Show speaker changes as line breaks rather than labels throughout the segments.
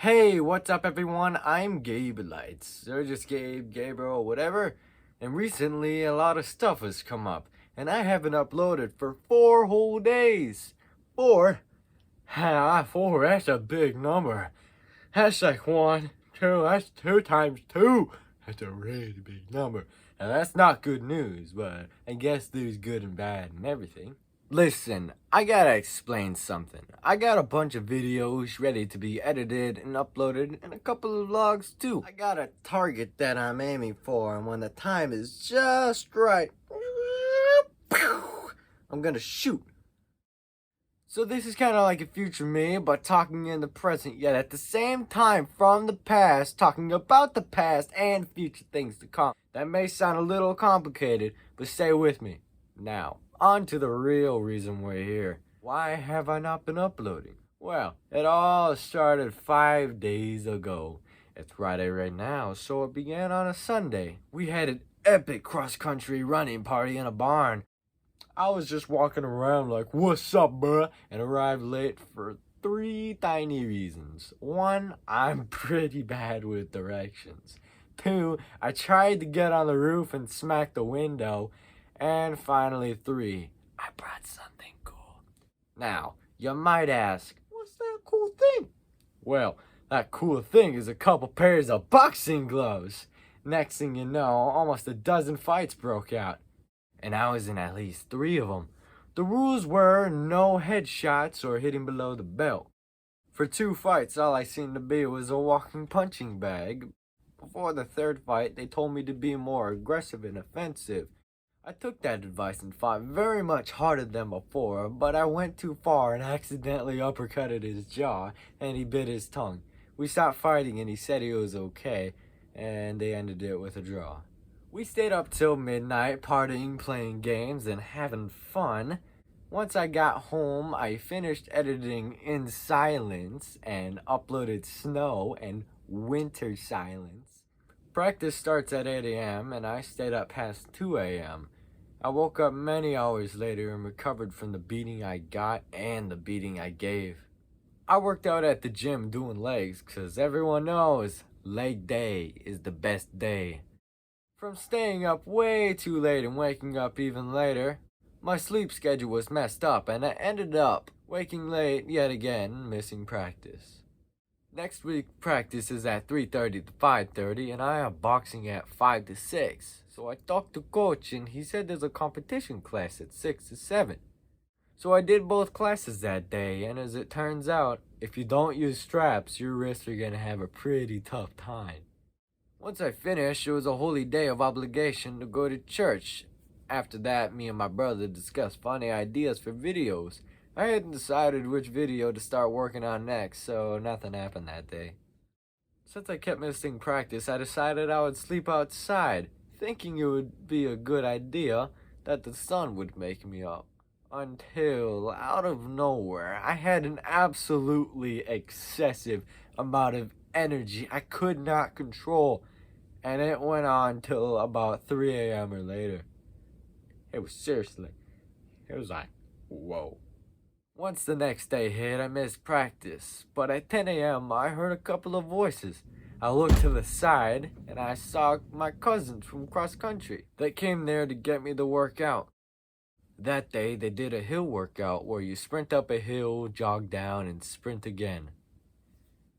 Hey, what's up everyone? I'm Gabe Lights, or just Gabe, Gabriel, whatever. And recently a lot of stuff has come up, and I haven't uploaded for 4 whole days. Four? Four, that's a big number. That's like one, two, that's two times two. That's a really big number. Now that's not good news, but I guess there's good and bad and everything. Listen, I gotta explain something. I got a bunch of videos ready to be edited and uploaded, and a couple of vlogs too. I got a target that I'm aiming for, and when the time is just right, I'm gonna shoot. So this is kind of like a future me, but talking in the present, yet at the same time from the past, talking about the past and future things to come. That may sound a little complicated, but stay with me. Now, on to the real reason we're here. Why have I not been uploading? Well, it all started 5 days ago. It's Friday right now, so it began on a Sunday. We had an epic cross-country running party in a barn. I was just walking around like, what's up, bruh? And arrived late for 3 tiny reasons. One, I'm pretty bad with directions. Two, I tried to get on the roof and smack the window. And finally, three, I brought something cool. Now, you might ask, what's that cool thing? Well, that cool thing is a couple pairs of boxing gloves. Next thing you know, almost a dozen fights broke out, and I was in at least 3 of them. The rules were no headshots or hitting below the belt. For 2 fights, all I seemed to be was a walking punching bag. Before the 3rd fight, they told me to be more aggressive and offensive. I took that advice and fought very much harder than before, but I went too far and accidentally uppercutted his jaw, and he bit his tongue. We stopped fighting and he said he was okay, and they ended it with a draw. We stayed up till midnight, partying, playing games, and having fun. Once I got home, I finished editing In Silence and uploaded Snow and Winter Silence. Practice starts at 8 a.m. and I stayed up past 2 a.m. I woke up many hours later and recovered from the beating I got and the beating I gave. I worked out at the gym doing legs, 'cause everyone knows leg day is the best day. From staying up way too late and waking up even later, my sleep schedule was messed up and I ended up waking late yet again, missing practice. Next week practice is at 3:30 to 5:30 and I have boxing at 5 to 6. So I talked to coach and he said there's a competition class at 6 to 7. So I did both classes that day, and as it turns out, if you don't use straps, your wrists are gonna have a pretty tough time. Once I finished, it was a holy day of obligation to go to church. After that, me and my brother discussed funny ideas for videos. I hadn't decided which video to start working on next, so nothing happened that day. Since I kept missing practice, I decided I would sleep outside, thinking it would be a good idea that the sun would make me up. Until, out of nowhere, I had an absolutely excessive amount of energy I could not control, and it went on till about 3 a.m. or later. It was like, whoa. Once the next day hit, I missed practice, but at 10 a.m. I heard a couple of voices. I looked to the side, and I saw my cousins from cross country. They came there to get me to work out. That day, they did a hill workout where you sprint up a hill, jog down, and sprint again.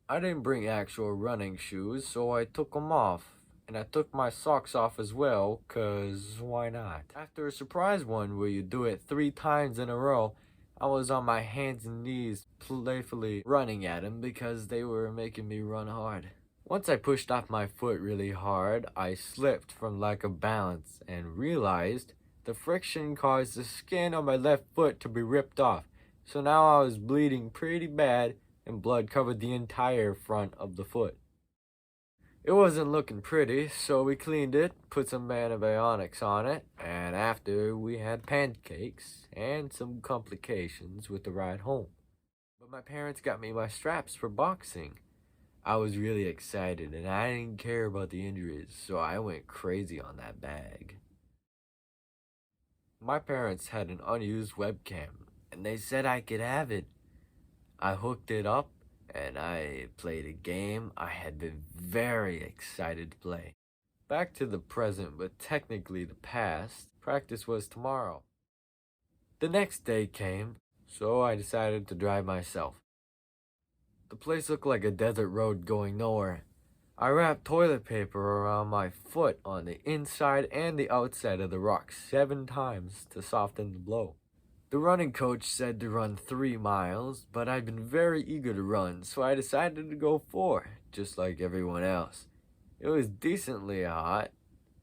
I didn't bring actual running shoes, so I took them off. And I took my socks off as well, 'cause why not? After a surprise one where you do it 3 times in a row, I was on my hands and knees playfully running at them because they were making me run hard. Once I pushed off my foot really hard, I slipped from lack of balance and realized the friction caused the skin on my left foot to be ripped off. So now I was bleeding pretty bad and blood covered the entire front of the foot. It wasn't looking pretty, so we cleaned it, put some antibiotics on it, and after we had pancakes and some complications with the ride home. But my parents got me my straps for boxing. I was really excited and I didn't care about the injuries, so I went crazy on that bag. My parents had an unused webcam and they said I could have it. I hooked it up and I played a game I had been very excited to play. Back to the present, but technically the past, practice was tomorrow. The next day came, so I decided to drive myself. The place looked like a desert road going nowhere. I wrapped toilet paper around my foot on the inside and the outside of the rock 7 times to soften the blow. The running coach said to run 3 miles, but I'd been very eager to run, so I decided to go 4, just like everyone else. It was decently hot,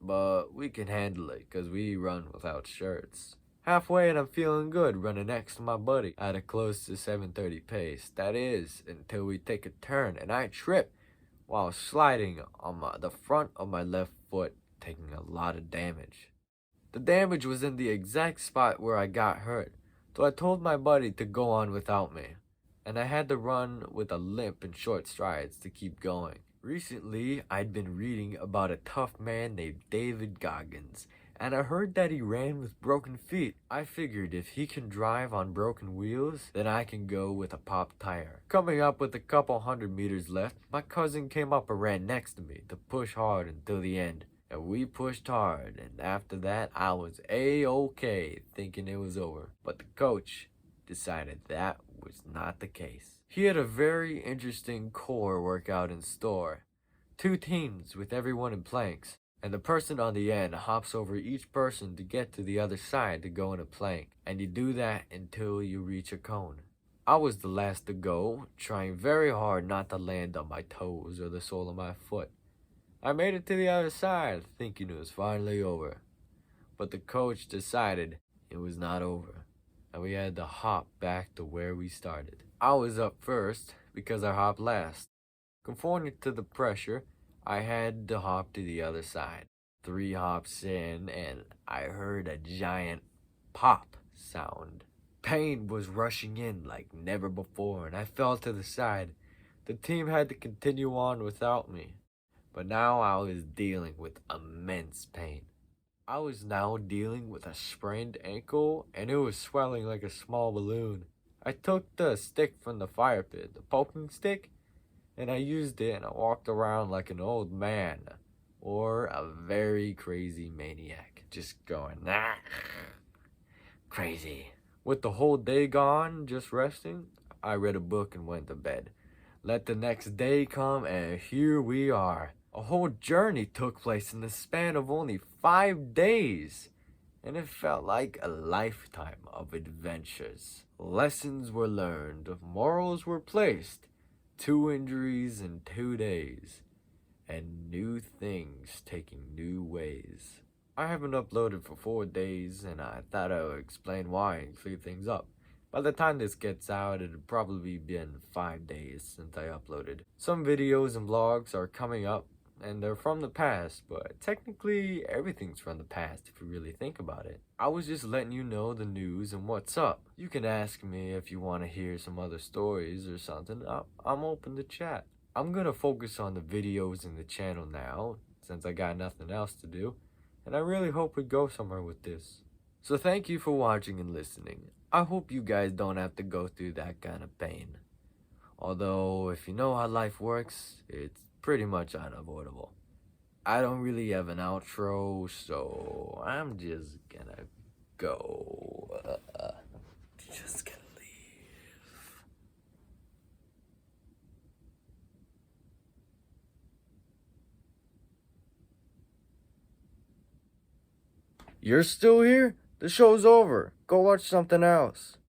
but we can handle it because we run without shirts. Halfway and I'm feeling good running next to my buddy at a close to 7:30 pace. That is, until we take a turn and I trip while sliding on the front of my left foot, taking a lot of damage. The damage was in the exact spot where I got hurt, so I told my buddy to go on without me, and I had to run with a limp and short strides to keep going. Recently, I'd been reading about a tough man named David Goggins, and I heard that he ran with broken feet. I figured if he can drive on broken wheels, then I can go with a popped tire. Coming up with a couple 100 meters left, my cousin came up and ran next to me to push hard until the end. And we pushed hard, and after that, I was A-OK, thinking it was over. But the coach decided that was not the case. He had a very interesting core workout in store. 2 teams with everyone in planks, and the person on the end hops over each person to get to the other side to go in a plank, and you do that until you reach a cone. I was the last to go, trying very hard not to land on my toes or the sole of my foot. I made it to the other side, thinking it was finally over. But the coach decided it was not over, and we had to hop back to where we started. I was up first because I hopped last. Conforming to the pressure, I had to hop to the other side. 3 hops in, and I heard a giant pop sound. Pain was rushing in like never before, and I fell to the side. The team had to continue on without me. But now I was dealing with immense pain. I was now dealing with a sprained ankle, and it was swelling like a small balloon. I took the stick from the fire pit, the poking stick, and I used it and I walked around like an old man or a very crazy maniac, just going, crazy. With the whole day gone, just resting, I read a book and went to bed. Let the next day come, and here we are. A whole journey took place in the span of only 5 days, and it felt like a lifetime of adventures. Lessons were learned, morals were placed, 2 injuries in 2 days, and new things taking new ways. I haven't uploaded for 4 days, and I thought I would explain why and clear things up. By the time this gets out, it'll probably been 5 days since I uploaded. Some videos and vlogs are coming up, and they're from the past, but technically everything's from the past if you really think about it. I was just letting you know the news and what's up. You can ask me if you want to hear some other stories or something. I'm open to chat. I'm gonna focus on the videos in the channel now, since I got nothing else to do, and I really hope we go somewhere with this. So thank you for watching and listening. I hope you guys don't have to go through that kind of pain. Although, if you know how life works, it's pretty much unavoidable. I don't really have an outro, so I'm just gonna go. Just gonna leave. You're still here? The show's over. Go watch something else.